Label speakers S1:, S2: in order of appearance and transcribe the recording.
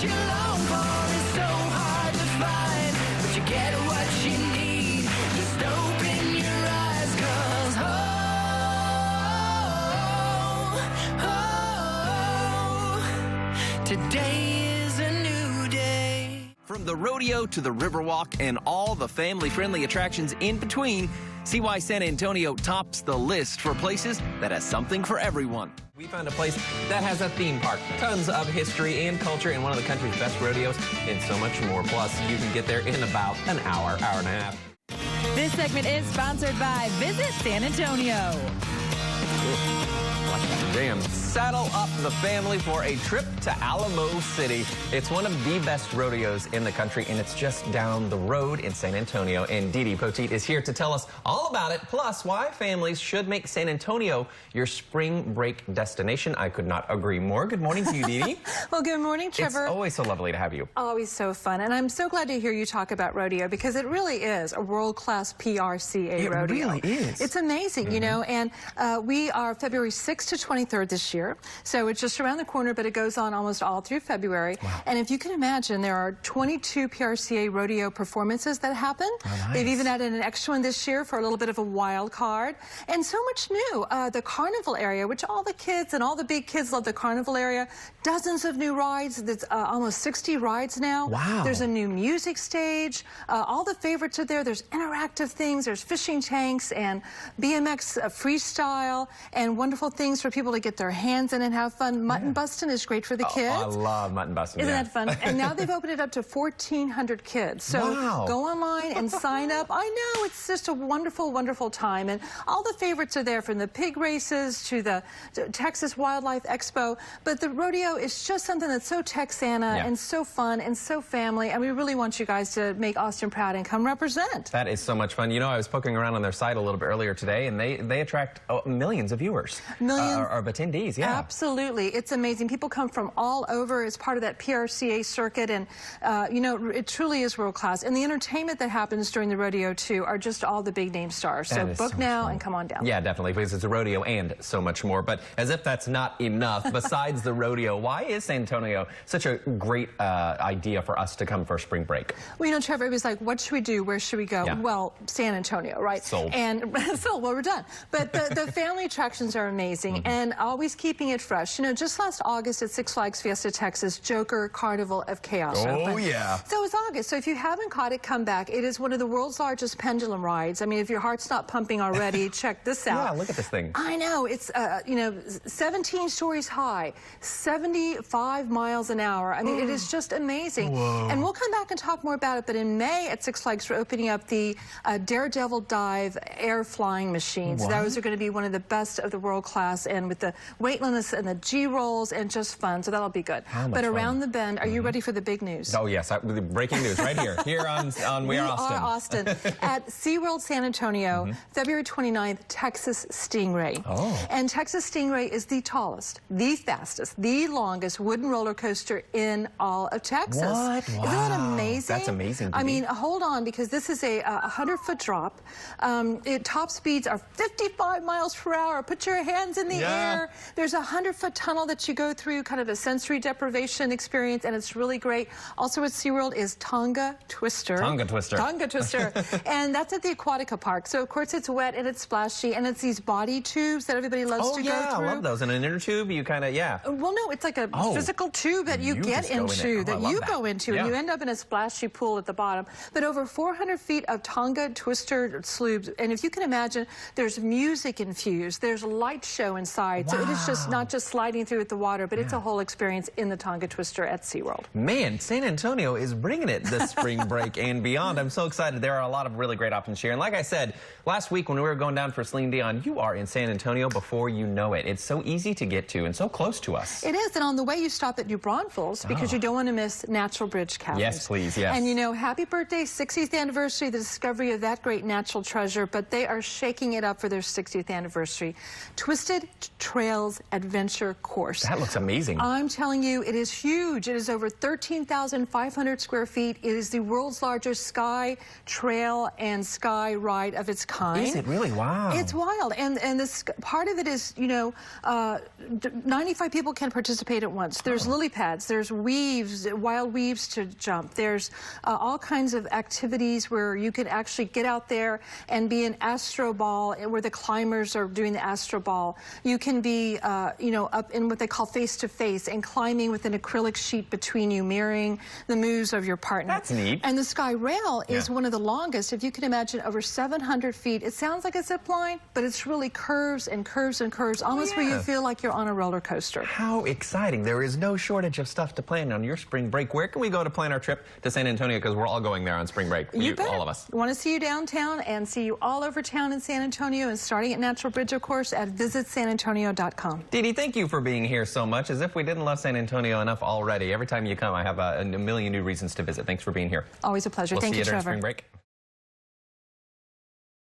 S1: you long for is so hard to find, but you get what you need. Just open your eyes, 'cause today is a new day.
S2: From the rodeo to the Riverwalk and all the family-friendly attractions in between, CY San Antonio tops the list for places that has something for everyone.
S3: We found a place that has a theme park, tons of history and culture, and one of the country's best rodeos, and so much more. Plus, you can get there in about an hour, hour and a half.
S4: This segment is sponsored by Visit San Antonio.
S3: Damn. Saddle up the family for a trip to Alamo City. It's one of the best rodeos in the country, and it's just down the road in San Antonio. And Dee Dee Poteet is here to tell us all about it, plus why families should make San Antonio your spring break destination. I could not agree more. Good morning to you, Dee Dee.
S4: Well, good morning, Trevor.
S3: It's always so lovely to have you.
S4: Always so fun, and I'm so glad to hear you talk about rodeo, because it really is a world-class PRCA rodeo.
S3: It really is.
S4: It's amazing, you know, and we are February 6th to 23rd this year, so it's just around the corner, but it goes on almost all through February.
S3: Wow.
S4: And if you can imagine, there are 22 PRCA rodeo performances that happen.
S3: Oh, nice.
S4: They've even added an extra one this year for a little bit of a wild card, and so much new. The carnival area, which all the kids and all the big kids love the carnival area. Dozens of new rides. There's almost 60 rides now.
S3: Wow.
S4: There's a new music stage. All the favorites are there. There's interactive things. There's fishing tanks and BMX freestyle and wonderful things for people to get their hands in and have fun. Mutton busting is great for the kids.
S3: I love mutton busting.
S4: Isn't that fun? And now they've opened it up to 1,400 kids. So
S3: wow.
S4: Go online and sign up. I know, it's just a wonderful, wonderful time. And all the favorites are there, from the pig races to the Texas Wildlife Expo. But the rodeo is just something that's so Texana and so fun and so family. And we really want you guys to make Austin proud and come represent.
S3: That is so much fun. You know, I was poking around on their site a little bit earlier today, and they attract millions of viewers.
S4: Millions
S3: of attendees, yeah.
S4: Absolutely. It's amazing. People come from all over as part of that PRCA circuit, and, you know, it truly is world class. And the entertainment that happens during the rodeo, too, are just all the big name stars. So book now and come on down.
S3: Yeah, definitely, because it's a rodeo and so much more. But as if that's not enough, besides the rodeo, why is San Antonio such a great idea for us to come for spring break?
S4: Well, you know, Trevor, it was like, what should we do? Where should we go?
S3: Yeah.
S4: Well, San Antonio, right?
S3: Sold.
S4: And sold. Well, we're done. But the family attractions are amazing and always keeping it fresh. You know, just last August at Six Flags Fiesta Texas, Joker Carnival of Chaos opened.
S3: Yeah.
S4: So it's August. So if you haven't caught it, come back. It is one of the world's largest pendulum rides. I mean, if your heart's not pumping already, check this out.
S3: Yeah, look at this thing.
S4: I know. It's, you know, 17 stories high, 75 miles an hour. I mean, it is just amazing.
S3: Whoa.
S4: And we'll come back and talk more about it, but in May at Six Flags, we're opening up the Daredevil Dive air flying machines.
S3: What?
S4: Those are going to be one of the best of the world class, and with the weightlessness and the G-rolls and just fun. So that'll be good. But around the bend, are you ready for the big news?
S3: Oh, yes. Breaking news right here. Here on We Are Austin.
S4: At SeaWorld San Antonio, February 29th, Texas Stingray.
S3: Oh.
S4: And Texas Stingray is the tallest, the fastest, the longest wooden roller coaster in all of Texas.
S3: What?
S4: Isn't that amazing?
S3: That's amazing.
S4: I mean, hold on, because this is a 100-foot drop. Top speeds are 55 miles per hour. Put your hands in the air. There's a 100-foot tunnel that you go through, kind of a sensory deprivation experience, and it's really great. Also at SeaWorld is Tonga Twister.
S3: Tonga Twister.
S4: Tonga Twister. And that's at the Aquatica Park. So, of course, it's wet and it's splashy, and it's these body tubes that everybody loves to go through.
S3: I love those. In an inner tube, you kind of,
S4: Well, no, it's like a physical tube that you get into, that you go into, and you end up in a splashy pool at the bottom. But over 400 feet of Tonga Twister sloops, and if you can imagine, there's music infused, there's a light show inside, so it is just not just sliding through with the water, but it's a whole experience in the Tonga Twister at SeaWorld.
S3: Man, San Antonio is bringing it this spring break and beyond. I'm so excited. There are a lot of really great options here. And like I said, last week when we were going down for Celine Dion, you are in San Antonio before you know it. It's so easy to get to and so close to us.
S4: It is, and on the way you stop at New Braunfels because you don't want to miss Natural Bridge Caverns.
S3: Yes, please, yes.
S4: And you know, happy birthday, 60th anniversary, the discovery of that great natural treasure, but they are shaking it up for their 60th anniversary. Twisted Trails Adventure course.
S3: That looks amazing.
S4: I'm telling you, it is huge. It is over 13,500 square feet. It is the world's largest sky trail and sky ride of its kind.
S3: Is it really? Wow.
S4: It's wild. And this part of it is, you know, 95 people can participate at once. There's lily pads, there's weaves, wild weaves to jump. There's all kinds of activities where you can actually get out there and be an astro ball, where the climbers are doing the astro ball. You can be, you know, up in what they call face-to-face and climbing with an acrylic sheet between you, mirroring the moves of your partner.
S3: That's neat.
S4: And the Sky Rail is one of the longest. If you can imagine, over 700 feet. It sounds like a zip line, but it's really curves and curves and curves, almost where you feel like you're on a roller coaster.
S3: How exciting. There is no shortage of stuff to plan on your spring break. Where can we go to plan our trip to San Antonio? Because we're all going there on spring break.
S4: You bet.
S3: All of us.
S4: We want to see you downtown and see you all over town in San Antonio, and starting at Natural Bridge, of course, at visitsanantonio.com.
S3: Dee Dee, thank you for being here so much. As if we didn't love San Antonio enough already. Every time you come, I have a million new reasons to visit. Thanks for being here.
S4: Always a pleasure.
S3: We'll
S4: Thank
S3: see
S4: you,
S3: during
S4: Trevor.
S3: spring break.